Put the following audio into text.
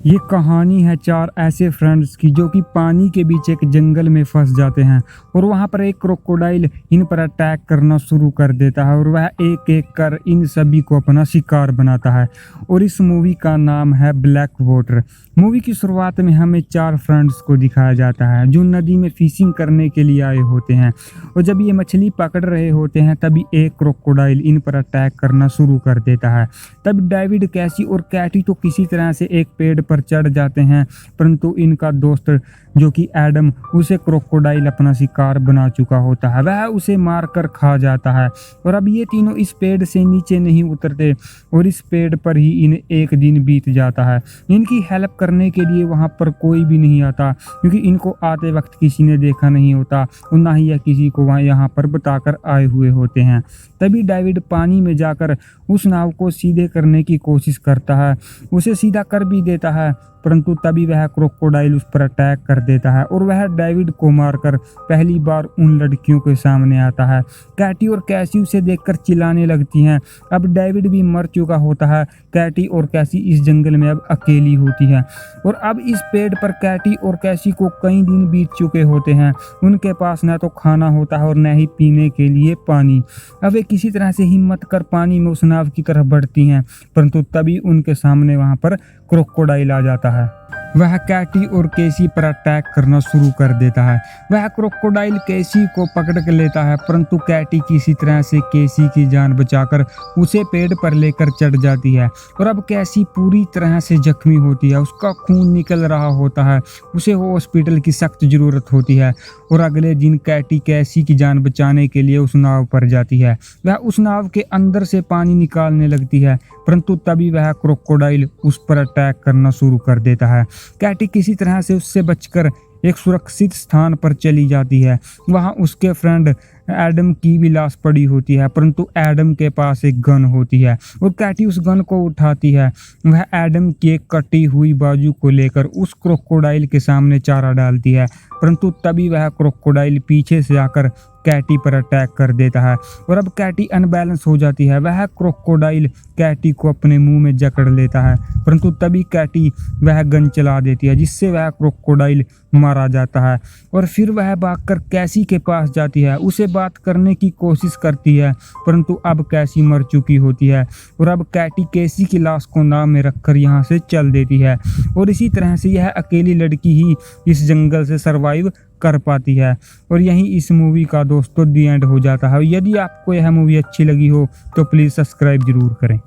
ये कहानी है चार ऐसे फ्रेंड्स की जो कि पानी के बीच एक जंगल में फंस जाते हैं और वहाँ पर एक क्रोकोडाइल इन पर अटैक करना शुरू कर देता है और वह एक एक कर इन सभी को अपना शिकार बनाता है। और इस मूवी का नाम है ब्लैक वाटर। मूवी की शुरुआत में हमें चार फ्रेंड्स को दिखाया जाता है जो नदी में फिशिंग करने के लिए आए होते हैं और जब ये मछली पकड़ रहे होते हैं तभी एक क्रोकोडाइल इन पर अटैक करना शुरू कर देता है। तब डेविड, कैसी और कैटी तो किसी तरह से एक पेड़ पर चढ़ जाते हैं, परंतु इनका दोस्त जो कि एडम, उसे क्रोकोडाइल अपना शिकार बना चुका होता है। वह उसे मारकर खा जाता है और अब ये तीनों इस पेड़ से नीचे नहीं उतरते और इस पेड़ पर ही इन्हें एक दिन बीत जाता है। इनकी हेल्प करने के लिए वहाँ पर कोई भी नहीं आता क्योंकि इनको आते वक्त किसी ने देखा नहीं होता और ना ही यह किसी को वहाँ यहाँ पर बताकर आए हुए होते हैं। तभी डेविड पानी में जाकर उस नाव को सीधे करने की कोशिश करता है, उसे सीधा कर भी देता है, परंतु तभी वह क्रोकोडाइल उस पर अटैक कर देता है और वह डेविड को मारकर पहली बार उन लड़कियों के सामने आता है। कैटी और कैसी उसे देखकर चिल्लाने लगती हैं। अब डेविड भी मर चुका होता है। कैटी और कैसी इस जंगल में अब अकेली होती है और अब इस पेड़ पर कैटी और कैसी को कई दिन बीत चुके होते हैं। उनके पास न तो खाना होता है और न ही पीने के लिए पानी। अब वे किसी तरह से हिम्मत कर पानी में उस नाव की तरफ बढ़ती हैं, परंतु तभी उनके सामने वहां पर क्रोकोडाइल आ जाता है। वह कैटी और केसी पर अटैक करना शुरू कर देता है। वह क्रोकोडाइल केसी को पकड़ कर लेता है, परंतु कैटी किसी तरह से केसी की जान बचाकर उसे पेड़ पर लेकर चढ़ जाती है और अब कैसी पूरी तरह से जख्मी होती है। उसका खून निकल रहा होता है, उसे हॉस्पिटल की सख्त ज़रूरत होती है और अगले दिन कैटी कैसी की जान बचाने के लिए उस नाव पर जाती है। वह उस नाव के अंदर से पानी निकालने लगती है, परंतु तभी वह क्रोकोडाइल उस पर अटैक करना शुरू कर देता है। कैटी किसी तरह से उससे बचकर एक सुरक्षित स्थान पर चली जाती है। वहां उसके फ्रेंड एडम की भी लाश पड़ी होती है, परंतु एडम के पास एक गन होती है और कैटी उस गन को उठाती है। वह एडम की एक कटी हुई बाजू को लेकर उस क्रोकोडाइल के सामने चारा डालती है, परंतु तभी वह क्रोकोडाइल पीछे से आकर कैटी पर अटैक कर देता है और अब कैटी अनबैलेंस हो जाती है। वह क्रोकोडाइल कैटी को अपने मुंह में जकड़ लेता है, परंतु तभी कैटी वह गन चला देती है जिससे वह क्रोकोडाइल मारा जाता है और फिर वह भागकर कैसी के पास जाती है, उसे बात करने की कोशिश करती है, परंतु अब कैसी मर चुकी होती है और अब कैटी केसी की लाश को नाव में रखकर यहाँ से चल देती है और इसी तरह से यह अकेली लड़की ही इस जंगल से सरवाइव कर पाती है। और यहीं इस मूवी का दोस्तों दी एंड हो जाता है। यदि आपको यह मूवी अच्छी लगी हो तो प्लीज़ सब्सक्राइब जरूर करें।